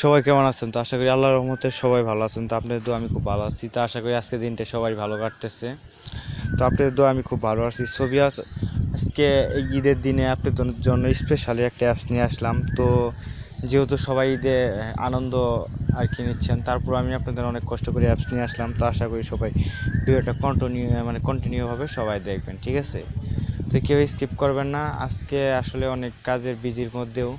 সবাই কেমন আছেন? তো আশা করি আল্লাহর রহমতে সবাই ভালো আছেন। তো আপনাদের দোয়া আমি খুব ভালো আছি। তো আশা করি আজকের দিনটা সবাই ভালো কাটতেছে। তো আপনাদের দোয়া আমি খুব ভালো আছি। আজকে এই ঈদের দিনে আপনাদের জন্য স্পেশালি একটা অ্যাপস নিয়ে আসলাম। তো যেহেতু সবাই ঈদে আনন্দ আর কি নিচ্ছেন, তারপর আমি আপনাদের অনেক কষ্ট করে অ্যাপস নিয়ে আসলাম। তো আশা করি সবাই ভিডিওটা কন্টিনিউভাবে সবাই দেখবেন, ঠিক আছে? তো কেউ স্কিপ করবেন না। আজকে আসলে অনেক কাজের বিজির মধ্যেও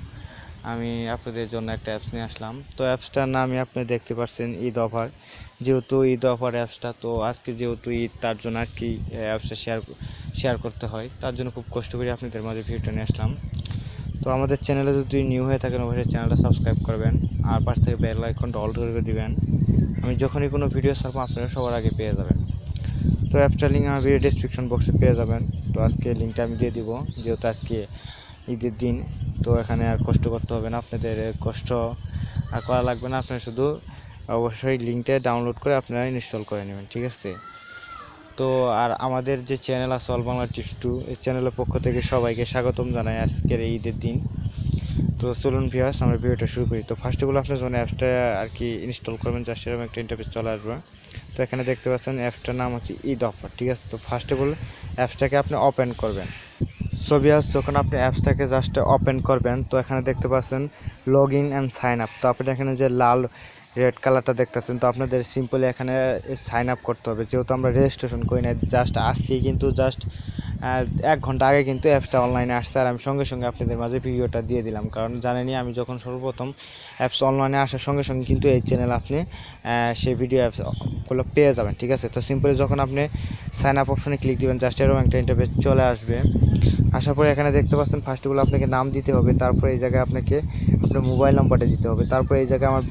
আমি আপনাদের জন্য একটা অ্যাপস নিয়ে আসলাম। তো অ্যাপসটার নামই আপনি দেখতে পাচ্ছেন, ঈদ অফার। যেহেতু ঈদ অফার অ্যাপসটা, তো আজকে যেহেতু ঈদ, তার জন্য আজকে অ্যাপসটা শেয়ার করতে হয়। তার জন্য খুব কষ্ট করে আপনাদের মাঝে ভিডিওটা নিয়ে আসলাম। তো আমাদের চ্যানেলে যদি নিউ হয়ে থাকেন, অবশ্যই চ্যানেলটা সাবস্ক্রাইব করবেন আর পাশ থেকে বেল আইকনটা অল করে দিবেন। আমি যখনই কোনো ভিডিও ছাড়বো আপনারা সবার আগে পেয়ে যাবেন। তো অ্যাপসটার লিঙ্ক আমার ভিডিও ডেসক্রিপশন বক্সে পেয়ে যাবেন। তো আজকে লিঙ্কটা আমি দিয়ে দিব, যেহেতু আজকে ঈদের দিন। তো এখানে আর কষ্ট করতে হবে না, আপনাদের কষ্ট আর করা লাগবে না। আপনারা শুধু অবশ্যই লিঙ্কটা ডাউনলোড করে আপনারা ইনস্টল করে নেবেন, ঠিক আছে? তো আর আমাদের যে চ্যানেল আছে অল বাংলা টিপস 2, এই চ্যানেলের পক্ষ থেকে সবাইকে স্বাগতম জানাই আজকের এই ঈদের দিন। তো চলুন ভিউয়ার্স, আমরা ভিডিওটা শুরু করি। তো ফার্স্ট অফ অল আপনার যখন অ্যাপসটা আর কি ইনস্টল করবেন, জাস্ট এরকম একটা ইন্টারফেস চলে আসবে। তো এখানে দেখতে পাচ্ছেন অ্যাপসটার নাম হচ্ছে ঈদ অফার, ঠিক আছে? তো ফার্স্ট অফ অল অ্যাপসটাকে আপনি ওপেন করবেন। সো ভিউয়ার্স, যখন আপনি অ্যাপসটাকে জাস্ট ওপেন করবেন, তো এখানে দেখতে পাচ্ছেন log in and sign up. তো আপনি এখানে যে লাল রেড কালারটা দেখতেছেন, তো আপনাদের সিম্পলি এখানে সাইন আপ করতে হবে। যেহেতু আমরা রেজিস্ট্রেশন করি না, জাস্ট আসছি, কিন্তু জাস্ট 1 ঘন্টা আগে কিন্তু অ্যাপসটা অনলাইনে আসছে, আর আমি সঙ্গে সঙ্গে আপনাদের মাঝে ভিডিওটা দিয়ে দিলাম। কারণ জানেনই, আমি যখন সর্বপ্রথম অ্যাপস অনলাইনে আসার সঙ্গে সঙ্গে কিন্তু এই চ্যানেল আপনি সেই ভিডিও অ্যাপসগুলো পেয়ে যাবেন, ঠিক আছে? তো সিম্পলি যখন আপনি সাইন আপ অপশনে ক্লিক দিবেন, জাস্ট এরকম একটা ইন্টারফেস চলে আসবে। আসার পরে এখানে দেখতে পাচ্ছেন ফার্স্টগুলো আপনাকে নাম দিতে হবে, তারপরে এই জায়গায় আপনাকে আপনার মোবাইল নাম্বারটা দিতে হবে, তারপরে এই জায়গায় আমার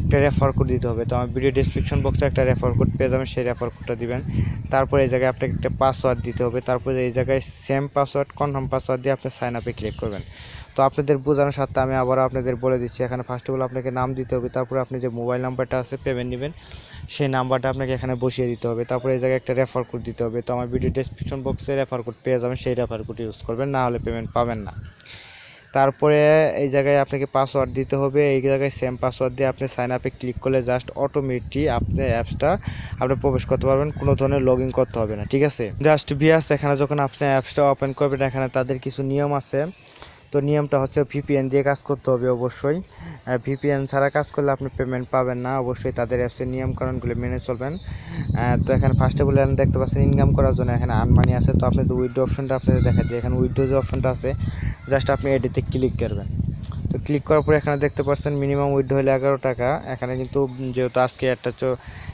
একটা রেফার কোড দিতে হবে। তো আমার ভিডিও ডেসক্রিপশন বক্সে একটা রেফার কোড পেয়ে যাবেন, সেই রেফার কোডটা দিবেন। তারপরে এই জায়গায় আপনাকে একটা পাসওয়ার্ড দিতে হবে, তারপরে এই জায়গায় সেম পাসওয়ার্ড, কনফার্ম পাসওয়ার্ড দিয়ে আপনি সাইন আপে ক্লিক করবেন। তো আপনাদের বোঝানোর সাথে আমি আবারও আপনাদের বলে দিচ্ছি, এখানে ফার্স্ট অফ অল আপনাকে নাম দিতে হবে, তারপরে আপনি যে মোবাইল নাম্বারটা আছে পেমেন্ট নেবেন, সেই নাম্বারটা আপনাকে এখানে বসিয়ে দিতে হবে। তারপরে এই জায়গায় একটা রেফার কোড দিতে হবে। তো আমার ভিডিও ডেসক্রিপশন বক্সে রেফার কোড পেয়ে যাবেন, সেই রেফার কোড ইউজ করবেন, না হলে পেমেন্ট পাবেন না। তারপরে এই জায়গায় আপনাকে পাসওয়ার্ড দিতে হবে, এই জায়গায় সেম পাসওয়ার্ড দিয়ে আপনি সাইন আপে ক্লিক করলে জাস্ট অটোমেটিক আপনি অ্যাপসটা আপনি প্রবেশ করতে পারবেন, কোনো ধরনের লগ ইন করতে হবে না, ঠিক আছে? জাস্ট ভিউয়ার্স, এখানে যখন আপনি অ্যাপসটা ওপেন করবেন, এখানে তাদের কিছু নিয়ম আছে। তো নিয়মটা হচ্ছে ভিপিএন দিয়ে কাজ করতে হবে অবশ্যই। ভিপিএন ছাড়া কাজ করলে আপনি পেমেন্ট পাবেন না। অবশ্যই তাদের অ্যাপসের নিয়মকানুনগুলো মেনে চলবেন। তো এখানে ফার্স্টে বলে দেখতে পাচ্ছেন ইনকাম করার জন্য এখানে আনমানি আছে। তো আপনাদের উইথড্র অপশনটা আপনাদের দেখা যায়, এখানে উইথড্র যে অপশনটা আছে, জাস্ট আপনি এডিতে ক্লিক করবেন। তো ক্লিক করার পরে এখানে দেখতে পাচ্ছেন মিনিমাম উইথড্র হলে 11 টাকা। এখানে কিন্তু যেহেতু আজকে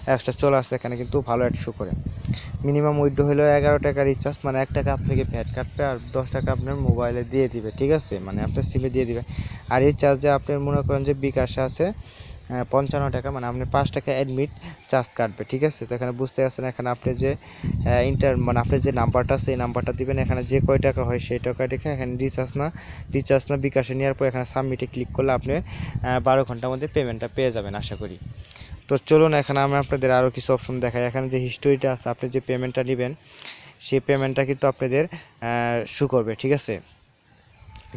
অ্যাপসটা চলে আসছে, এখানে কিন্তু ভালো অ্যাড শো করে। মিনিমাম উইথড্র হলো 11 টাকা রিচার্জ, মানে 1 টাকা আপনাকে ভ্যাট কাটবে আর 10 টাকা আপনার মোবাইলে দিয়ে দিবে, ঠিক আছে? মানে আপনার সিমে দিয়ে দিবে। আর এই চার্জে আপনি মনে করেন যে বিকাশে আছে 55 টাকা, মানে আপনি 5 টাকা অ্যাডমিট চার্জ কাটবে, ঠিক আছে? তো এখানে বুঝতে পারছেন, এখানে আপনি যে মানে আপনার যে নাম্বারটা আছে, এই নাম্বারটা দিবেন। এখানে যে কয় টাকা হয় সেই টাকা দেখে এখানে রিচার্জ না বিকাশে নেওয়ার পর এখানে সাবমিটে ক্লিক করলে আপনি 12 ঘন্টার মধ্যে পেমেন্টটা পেয়ে যাবেন আশা করি। তো চলুন, এখানে আমি আপনাদের আরও কিছু অপশন দেখাই। এখানে যে হিস্টোরিটা আছে, আপনি যে পেমেন্টটা নেবেন, সেই পেমেন্টটা কিন্তু আপনাদের শো করবে, ঠিক আছে?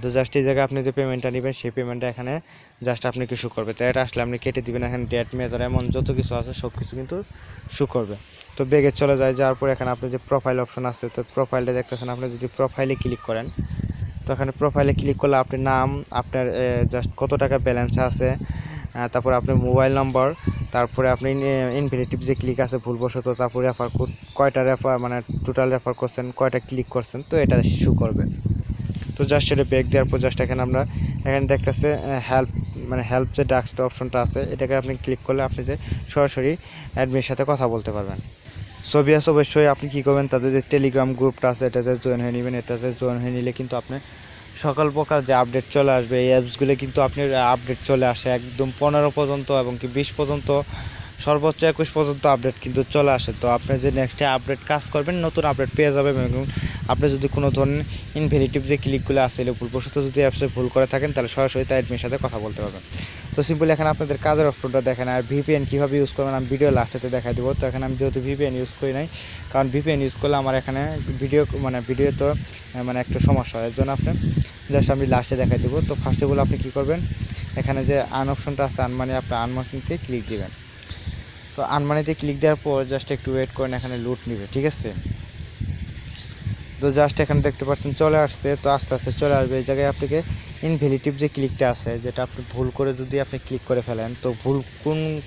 তো জাস্ট এই জায়গায় আপনি যে পেমেন্টটা নেবেন, সেই পেমেন্টটা এখানে জাস্ট আপনাকে শো করবে। তো এটা আসলে আপনি কেটে দিবেন, এখানে ডেট মেজার এমন যত কিছু আছে সব কিছু কিন্তু শো করবে। তো ব্যাগে চলে যায়, যাওয়ার পর এখানে আপনি যে প্রোফাইল অপশন আছে, তো প্রোফাইলটা দেখতেছেন, আপনি যদি প্রোফাইলে ক্লিক করেন, তো এখানে প্রোফাইলে ক্লিক করলে আপনি নাম, আপনার জাস্ট কত টাকা ব্যালেন্স আছে, তারপরে আপনার মোবাইল নম্বর, তারপরে আপনি ইনফিনিটিভ যে ক্লিক আছে ভুলবশত, তারপরে রেফার কোড, কয়টা রেফার মানে টোটাল রেফার করছেন, কয়টা ক্লিক করছেন, তো এটা শো করবে। তো জাস্ট এটা ব্যাক দেওয়ার পর জাস্ট এখানে দেখতেছে হেল্প যে ডাস্কটা অপশনটা আছে, এটাকে আপনি ক্লিক করলে আপনি যে সরাসরি অ্যাডমিনের সাথে কথা বলতে পারবেন। সো ভিউয়ার্স, অবশ্যই আপনি কী করবেন, তাদের যে টেলিগ্রাম গ্রুপটা আছে এটাতে জয়েন হয়ে নেবেন। এটাতে জয়েন হয়ে নিলে কিন্তু আপনি সকল প্রকার যে আপডেট চলে আসবে, এই অ্যাপসগুলো কিন্তু আপনার আপডেট চলে আসে একদম 15 পর্যন্ত এবং কি 20 পর্যন্ত, সর্বোচ্চ 21 পর্যন্ত আপডেট কিন্তু চলে আসে। তো আপনি যে নেক্সটে আপডেট কাজ করবেন, নতুন আপডেট পেয়ে যাবেন। এবং আপনি যদি কোনো ধরনের ইনফিনিটিভ যে ক্লিকগুলো আসে, ভুলবশত যদি অ্যাপসে ভুল করে থাকেন, তাহলে সরাসরি তার অ্যাডমিনের সাথে কথা বলতে পারবেন। তো সিম্পলি এখানে আপনাদের কাজের অপশনটা দেখেন। আর ভিপিএন কীভাবে ইউজ করবেন আমি ভিডিও লাস্টেতে দেখাই দেবো। তো এখানে আমি যেহেতু ভিপিএন ইউজ করি নাই, কারণ ভিপিএন ইউজ করলে আমার এখানে ভিডিও তো একটু সমস্যা হয়, এর জন্য আপনি জাস্ট আমি লাস্টে দেখাই দেবো। তো ফার্স্ট অফ অল আপনি কী করবেন, এখানে যে আন অপশনটা আছে আনমানি, আপনি আনমানিতে ক্লিক দিবেন। তো আনমানিতে ক্লিক দেওয়ার পর জাস্ট একটু ওয়েট করেন, এখানে লুট নিবে, ঠিক আছে। তো জাস্ট এখানে দেখতে পাচ্ছেন চলে আসছে। তো আস্তে আস্তে চলে আসবে। এই জায়গায় আপনাকে ইনভ্যালিটিভ যে ক্লিকটা আছে, যেটা আপনি ভুল করে যদি আপনি ক্লিক করে ফেলেন, তো ভুল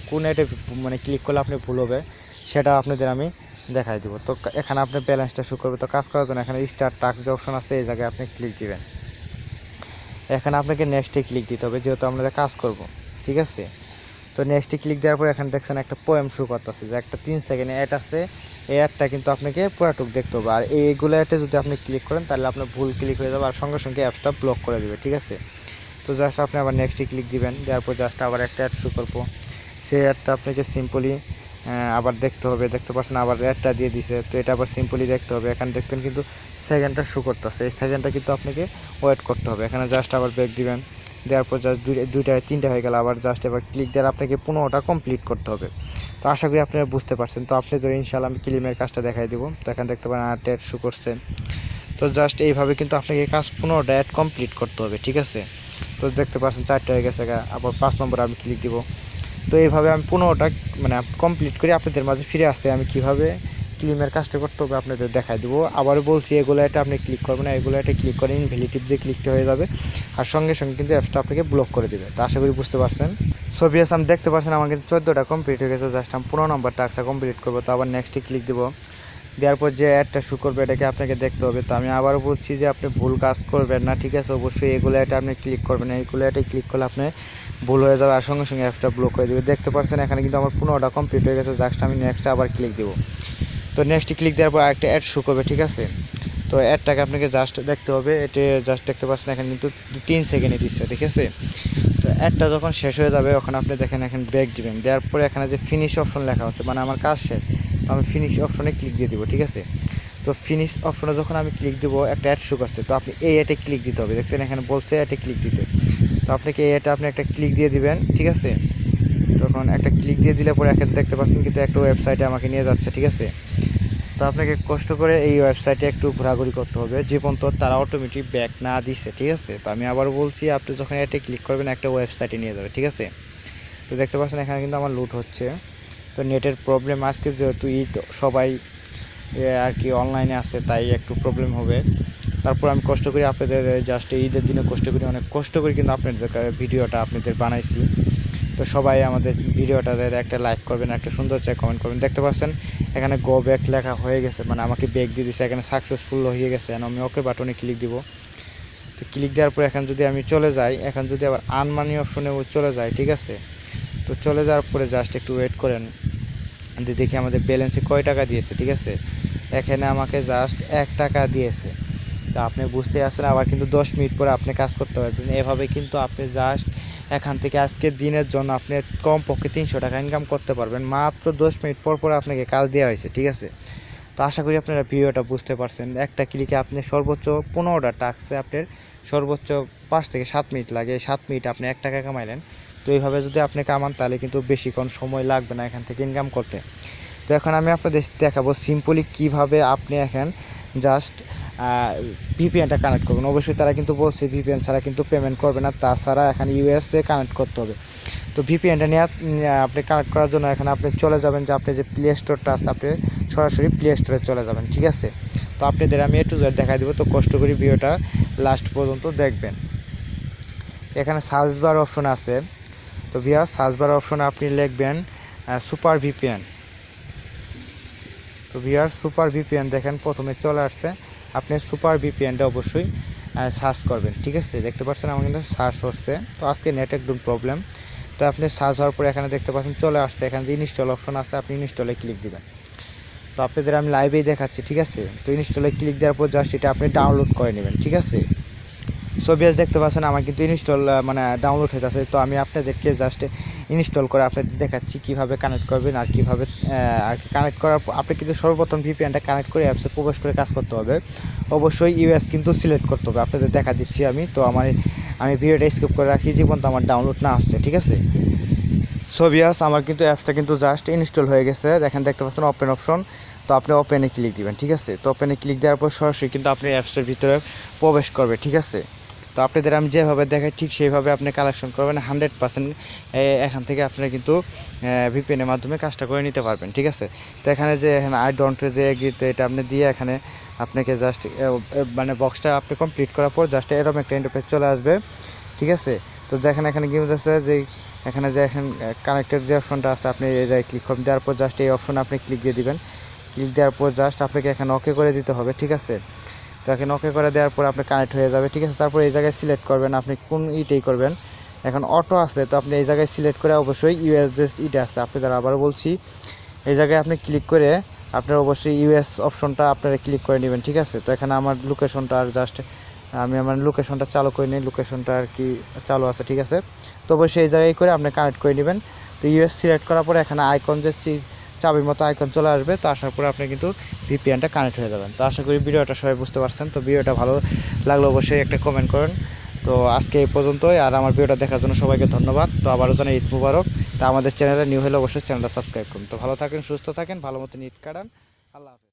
কোন এটা মানে ক্লিক করলে আপনি ভুল হবে সেটা আপনাদের আমি দেখাই দেবো। তো এখানে আপনার ব্যালেন্সটা শো করবে। তো কাজ করার জন্য এখানে স্টার্ট টাস্ক যে অপশন আছে এই জায়গায় আপনি ক্লিক দিবেন। এখানে আপনাকে নেক্সটে ক্লিক দিতে হবে, যেহেতু আমরা কাজ করব, ঠিক আছে। তো নেক্সটে ক্লিক দেওয়ার পর এখানে দেখছেন একটা পোয়েম শো করতেছে, যে একটা 3 সেকেন্ড অ্যাড আছে। এই অ্যাডটা কিন্তু আপনাকে পুরাটুক দেখতে হবে। আর এইগুলো অ্যাডে যদি আপনি ক্লিক করেন তাহলে আপনার ভুল ক্লিক হয়ে যাবে আর সঙ্গে সঙ্গে অ্যাপটা ব্লক করে দেবে, ঠিক আছে। তো জাস্ট আপনি আবার নেক্সটে ক্লিক দিবেন, দেওয়ার পর জাস্ট আবার একটা অ্যাড শো করবো। সেই অ্যাডটা আপনাকে সিম্পলি আবার দেখতে হবে। দেখতে পাচ্ছেন আবার অ্যাডটা দিয়ে দিছে। তো এটা আবার সিম্পলি দেখতে হবে। এখানে দেখতেন কিন্তু সেকেন্ডটা শো করতেছে, এই সেকেন্ডটা কিন্তু আপনাকে ওয়েট করতে হবে। এখানে জাস্ট আবার ব্যাক দিবেন, দেওয়ার পর জাস্ট দুইটা 3টা হয়ে গেল। আবার জাস্ট এবার ক্লিক দেওয়ার আপনাকে 15টা কমপ্লিট করতে হবে। তো আশা করি আপনারা বুঝতে পারছেন। তো আপনি ধরে ইনশাআল্লাহ আমি ক্লিমের কাজটা দেখাই দেবো। তো এখানে দেখতে পারেন অ্যাড শো করছে। তো জাস্ট এইভাবে কিন্তু আপনাকে কাজ 15টা অ্যাড কমপ্লিট করতে হবে, ঠিক আছে। তো দেখতে পাচ্ছেন 4টা হয়ে গেছে। আবার 5 নম্বরে আমি ক্লিক দিব। তো এইভাবে আমি 15টা মানে কমপ্লিট করে আপনাদের মাঝে ফিরে আসছে। আমি কীভাবে ক্লিমের কাজটা করতে হবে আপনাদের দেখাই দেবো। আবারও বলছি, এগুলো এটা আপনি ক্লিক করবেন না, এগুলো এটা ক্লিক করে ইনভ্যালিটিভ যে ক্লিকটা হয়ে যাবে আর সঙ্গে সঙ্গে কিন্তু অ্যাপসটা আপনাকে ব্লক করে দেবে। তো আশা করি বুঝতে পারছেন। সো ভিউয়ার্স, আমি দেখতে পাচ্ছেন আমার কিন্তু 14টা কমপ্লিট হয়ে গেছে। জাস্ট আমি 15 নম্বর টাস্কটা কমপ্লিট করবো। তো আবার নেক্সটে ক্লিক দেবো, দেওয়ার পর যে অ্যাডটা শো করবে এটাকে আপনাকে দেখতে হবে। তো আমি আবারও বলছি যে আপনি ভুল কাজ করবেন না, ঠিক আছে। অবশ্যই এগুলো এটা আপনি ক্লিক করবেন না, এইগুলো এটা ক্লিক করলে আপনি ভুল হয়ে যাবে আর সঙ্গে সঙ্গে অ্যাপসটা ব্লক হয়ে দেবে। দেখতে পাচ্ছেন এখানে কিন্তু আমার 15টা কমপ্লিট হয়ে গেছে। জাস্ট আমি নেক্সটে আবার ক্লিক দেবো। তো নেক্সটে ক্লিক দেওয়ার পর আরেকটা অ্যাড শো করবে, ঠিক আছে। তো অ্যাডটাকে আপনাকে জাস্ট দেখতে হবে। এটা জাস্ট দেখতে পাচ্ছেন এখানে কিন্তু 3 সেকেন্ডে দিচ্ছে, ঠিক আছে। তো অ্যাডটা যখন শেষ হয়ে যাবে তখন আপনি দেখেন এখানে ব্যাক দিবেন, দেওয়ার পরে এখানে যে ফিনিশ অপশন লেখা হচ্ছে মানে আমার কাজ শেষ। তো আমি ফিনিশ অপশনে ক্লিক দিয়ে দিব, ঠিক আছে। তো ফিনিশ অপশনে যখন আমি ক্লিক দিব একটা অ্যাড শো করছে। তো আপনি এই অ্যাডে ক্লিক দিতে হবে। দেখতেন এখানে বলছে অ্যাডে ক্লিক দিতে। তো আপনাকে এই অ্যাডে আপনি একটা ক্লিক দিয়ে দিবেন, ঠিক আছে। তখন একটা ক্লিক দিয়ে দিলে পরে এখানে দেখতে পাচ্ছেন কিন্তু একটা ওয়েবসাইটে আমাকে নিয়ে যাচ্ছে, ঠিক আছে। তো আপনাকে কষ্ট করে এই ওয়েবসাইটে একটু ঘোরাঘুরি করতে হবে যে পর্যন্ত তারা অটোমেটিক ব্যাক না দিচ্ছে, ঠিক আছে। তো আমি আবার বলছি, আপনি যখন এটা ক্লিক করবেন একটা ওয়েবসাইটে নিয়ে যাবে, ঠিক আছে। তো দেখতে পাচ্ছেন এখানে কিন্তু আমার লুট হচ্ছে। তো নেটের প্রবলেম আজকে যেহেতু ঈদ, সবাই আর কি অনলাইনে আছে, তাই একটু প্রবলেম হবে। তারপর আমি কষ্ট করি আপনাদের জাস্ট ঈদের দিনে কষ্ট করি, অনেক কষ্ট করি কিন্তু আপনাদের ভিডিওটা আপনাদের বানাইছি। তো সবাই আমাদের ভিডিওটাদের একটা লাইক করবেন, একটা সুন্দর চাই কমেন্ট করবেন। দেখতে পাচ্ছেন এখানে গো ব্যাক লেখা হয়ে গেছে, মানে আমাকে ব্যাক দিয়ে দিচ্ছে। এখানে সাকসেসফুল হয়ে গেছে। আমি ওকে বাটনে ক্লিক দিব। তো ক্লিক দেওয়ার পর এখন যদি আমি চলে যাই, এখন যদি আবার আনমানি অপশনে চলে যায়, ঠিক আছে। তো চলে যাওয়ার পরে জাস্ট একটু ওয়েট করেন, দেখি আমাদের ব্যালেন্সে কয় টাকা দিয়েছে, ঠিক আছে। এখানে আমাকে জাস্ট 1 টাকা দিয়েছে। তো আপনি বুঝতে আসছেন, আবার কিন্তু 10 মিনিট পরে আপনি কাজ করতে পারবেন। এভাবে কিন্তু আপনি জাস্ট এখান থেকে আজকের দিনের জন্য আপনি কমপক্ষে 300 টাকা ইনকাম করতে পারবেন। মাত্র 10 মিনিট পর পর আপনাকে কাজ দেওয়া হয়েছে, ঠিক আছে। তো আশা করি আপনারা ভিডিওটা বুঝতে পারছেন। একটা ক্লিকে আপনি সর্বোচ্চ 15টা টাস্কে আপনার সর্বোচ্চ 5 থেকে 7 মিনিট লাগে। 7 মিনিট আপনি 1 টাকা কামাইলেন। তো এইভাবে যদি আপনি কামান তাহলে কিন্তু বেশিক্ষণ সময় লাগবে না এখান থেকে ইনকাম করতে। তো এখন আমি আপনাদের দেখাবো সিম্পলি কিভাবে আপনি এখন জাস্ট ভিপিএনটা কানেক্ট করবেন। অবশ্যই তারা কিন্তু বলছে ভিপিএন ছাড়া কিন্তু পেমেন্ট করবে না, তাছাড়া এখানে ইউএসএ কানেক্ট করতে হবে। তো ভিপিএনটা নিয়ে আপনি কানেক্ট করার জন্য এখানে আপনি চলে যাবেন, যে আপনি যে প্লে স্টোরটা আছে আপনি সরাসরি প্লে স্টোরে চলে যাবেন, ঠিক আছে। তো আপনাদের আমি একটু দেখাই দেবো। তো কষ্ট করে ভিডিওটা লাস্ট পর্যন্ত দেখবেন। এখানে সার্চ বার অপশন আছে। তো ভিউয়ার্স, সার্চ বার অপশনে আপনি লিখবেন সুপার ভিপিএন। তো ভিউয়ার্স, সুপার ভিপিএন দেখেন প্রথমে চলে আসছে। আপনি সুপার ভিপিএনটা অবশ্যই সার্চ করবেন, ঠিক আছে। দেখতে পাচ্ছেন আমার কিন্তু সার্চ হচ্ছে। তো আজকে নেট একদম প্রবলেম। তো আপনি সার্চ হওয়ার পরে এখানে দেখতে পাচ্ছেন চলে আসছে। এখানে যে ইনস্টল অপশন আছে আপনি ইনস্টলে ক্লিক দিবেন। তো আপনাদের আমি লাইভেই দেখাচ্ছি, ঠিক আছে। তো ইনস্টলে ক্লিক দেওয়ার পর জাস্ট এটা আপনি ডাউনলোড করে নেবেন, ঠিক আছে। সো ভিউয়ার্স, দেখতে পাচ্ছেন আমার কিন্তু ইনস্টল মানে ডাউনলোড হয়ে আছে। তো আমি আপনাদেরকে জাস্ট ইনস্টল করে আপনাদের দেখাচ্ছি কীভাবে কানেক্ট করবেন আর কীভাবে আর কি কানেক্ট করার আপনি কিন্তু সর্বপ্রথম ভিপিএনটা কানেক্ট করে অ্যাপসে প্রবেশ করে কাজ করতে হবে। অবশ্যই ইউএস কিন্তু সিলেক্ট করতে হবে। আপনাদের দেখা দিচ্ছি আমি। তো আমি ভিডিওটা স্কিপ করে রাখি যে পর্যন্ত আমার ডাউনলোড না আসছে, ঠিক আছে। সো ভিউয়ার্স, আমার কিন্তু অ্যাপসটা কিন্তু জাস্ট ইনস্টল হয়ে গেছে। দেখেন দেখতে পাচ্ছেন ওপেন অপশন। তো আপনি ওপেনে ক্লিক দিবেন, ঠিক আছে। তো ওপেনে ক্লিক দেওয়ার পর সরাসরি কিন্তু আপনি অ্যাপসের ভিতরে প্রবেশ করবে, ঠিক আছে। তো তো আপনাদের আমি যেভাবে দেখাই ঠিক সেইভাবে আপনি কালেকশন করবেন 100%। এখান থেকে আপনারা কিন্তু ভিপিএনের মাধ্যমে কাজটা করে নিতে পারবেন, ঠিক আছে। তো এখানে যে এখানে আই ডোন্ট যে এগ্রি, তো এটা আপনি দিয়ে এখানে আপনাকে জাস্ট মানে বক্সটা আপনি কমপ্লিট করার পর জাস্ট এরকম একটা ইন্টারফেস চলে আসবে, ঠিক আছে। তো দেখেন এখানে কি বলতেছে যে এখানে যে এখন কানেক্টেড যে অপশনটা আছে আপনি এই জায়গায় ক্লিক করুন, দেওয়ার পর জাস্ট এই অপশনে আপনি ক্লিক দিয়ে দিবেন। ক্লিক দেওয়ার পর জাস্ট আপনাকে এখানে ওকে করে দিতে হবে, ঠিক আছে। তো এখানে ওকে করে দেওয়ার পর আপনি কানেক্ট হয়ে যাবে, ঠিক আছে। তারপর এই জায়গায় সিলেক্ট করবেন আপনি কোন ইটেই করবেন। এখন অটো আছে, তো আপনি এই জায়গায় সিলেক্ট করে অবশ্যই ইউএস যে ইটা আছে আপনাদের আবারও বলছি, এই জায়গায় আপনি ক্লিক করে আপনার অবশ্যই ইউএস অপশনটা আপনারা ক্লিক করে নেবেন, ঠিক আছে। তো এখানে আমার লোকেশনটা আর জাস্ট আমি আমার লোকেশনটা চালু করে নিই, লোকেশনটা আর কি চালু আছে, ঠিক আছে। তো অবশ্যই এই জায়গায় করে আপনি কানেক্ট করে নেবেন। তো ইউএস সিলেক্ট করার পরে এখানে আইকন যে চাবির মতো আইকন চলে আসবে, তো আসার পরে আপনি কিন্তু ভিপিএনটা কানেক্ট হয়ে যাবেন। তো আশা করি ভিডিওটা সবাই বুঝতে পারছেন। তো ভিডিওটা ভালো লাগলে অবশ্যই একটা কমেন্ট করুন। তো আজকে এই পর্যন্তই, আর আমার ভিডিওটা দেখার জন্য সবাইকে ধন্যবাদ। তো আবারও জানাই ঈদ মুবারক। তো আমাদের চ্যানেলে নিউ হলে অবশ্যই চ্যানেলটা সাবস্ক্রাইব করুন। তো ভালো থাকেন, সুস্থ থাকেন, ভালো মতো ঈদ কাটান। আল্লাহ হাফেজ।